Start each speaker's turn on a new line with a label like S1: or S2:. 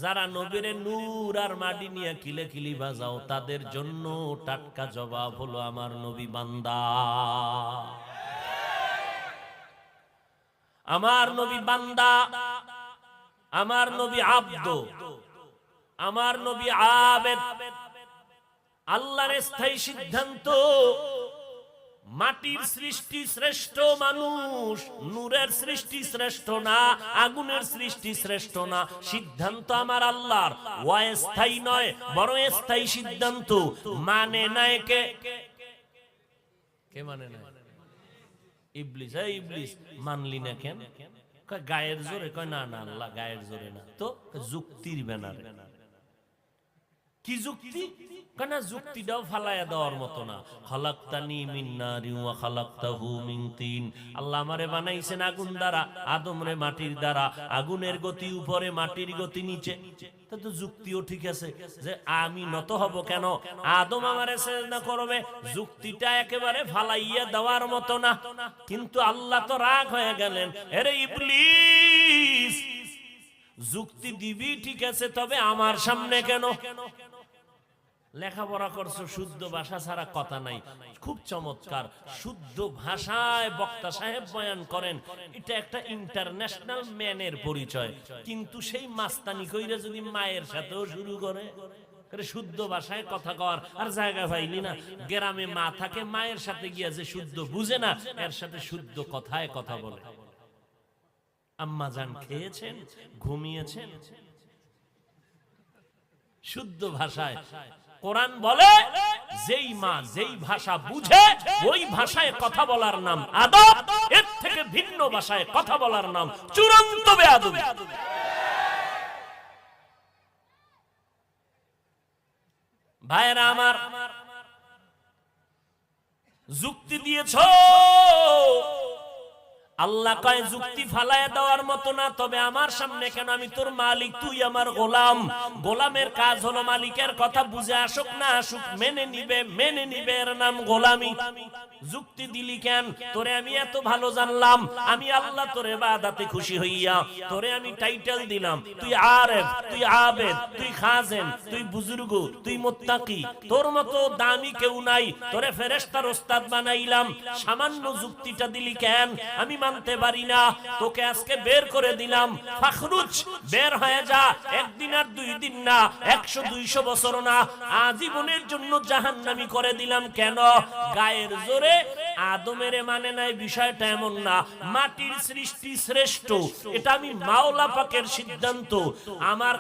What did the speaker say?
S1: যারা নবীরে নূর আর মাটি নিয়ে কিলে বাজাও তাদের জন্য টাটকা জবাব হলো আমার নবী বান্দা। আমার নবী বান্দা, আমার নবী আব্দ, আমার নবী আবেদ। আল্লাহর স্থায়ী সিদ্ধান্ত, মাটির সৃষ্টি শ্রেষ্ঠ মানুষ, নূরের সৃষ্টি শ্রেষ্ঠ না, আগুনের সৃষ্টি শ্রেষ্ঠ না। সিদ্ধান্ত আমার আল্লাহর, অস্থায়ী নয় বড় স্থায়ী সিদ্ধান্ত। মানে নাই কে? কে মানে না? ইবলিস। এই ইবলিস মানলি না কেন? গায়ের জোরে? কয় না না আল্লাহ গায়ের জোরে না তো, যুক্তির ব্যানারে। কি যুক্তি? কেনা যুক্তিটাও ফালায়া দেওয়ার মতো না। খালাকতানি মিন নারিন ওয়া খালাকতাহু মিন তিন। আল্লাহ আমারে বানাইছেন আগুন দ্বারা, আদমরে মাটির দ্বারা। আগুনের গতি উপরে, মাটির গতি নিচে। তা তো যুক্তিও ঠিক আছে যে আমি নত হব কেন, আদম আমারে সিজদা করবে। যুক্তিটা একেবারে ফালাইয়া দেওয়ার মতো না। কিন্তু আল্লাহ তো রাগ হয়ে গেলেন, আরে ইবলিস যুক্তি দিবি ঠিক আছে, তবে আমার সামনে কেন? লেখাপড়া করছো, শুদ্ধ ভাষা ছাড়া কথা নাই। খুব চমৎকার শুদ্ধ ভাষায় বক্তা সাহেব বয়ান করেন, এটা একটা ইন্টারন্যাশনাল ম্যানের পরিচয়। কিন্তু সেই মাস্তানি কইরা যদি মায়ের সাথেও শুরু করে শুদ্ধ ভাষায় কথা কর, আর জায়গা পাইলি না। গ্রামে মা থাকে, মায়ের সাথে গিয়া যে শুদ্ধ বুঝে না, এর সাথে শুদ্ধ কথায় কথা বলে। আম্মা জান খেয়েছেন, ঘুমিয়েছেন শুদ্ধ ভাষায়। কোরআন বলে যেই মা যেই ভাষা বুঝে ওই ভাষায় কথা বলার নাম আদব, এর থেকে ভিন্ন ভাষায় কথা বলার নাম চূড়ান্ত বেয়াদবি। ভাইরা আমার, যুক্তি দিয়েছো, আল্লাহ কয় যুক্তি ফালায়া দেওয়ার মতো না, তবে আমার সামনে কেন? আমি তোর মালিক, তুই আমার গোলাম। গোলামের কাজ হলো মালিকের কথা বুঝে আসুক না আসুক মেনে নিবে, মেনে নিবে, এর নাম গোলামি। যুক্তি দিলি কেন? তোরে আমি এত ভালো জানলাম, আমি আল্লাহ তোরে ইবাদতে খুশি হইয়া তোরে আমি টাইটেল দিলাম, তুই আরেফ, তুই আবেদ, তুই খাজেন, তুই বুজুর্গ, তুই মুত্তাকি। তোর মতো দামি কেউ নাই, তোরে ফেরেশতার ওস্তাদ বানাইলাম। সামান্য যুক্তিটা দিলি কেন? আমি মানতে পারি না, তোকে আজকে বের করে দিলাম। ফাখরুজ, বের হয়ে যা। একদিন আর 2 দিন না, 100-200 বছর না, আজীবনের জন্য জাহান্নামী করে দিলাম। কেন? গায়ের জোরে আদমের মানে নাই, বিষয়টা এমন না। মাটির সৃষ্টি শ্রেষ্ঠ, এটা আমি মাওলা পাকের সিদ্ধান্ত। আমার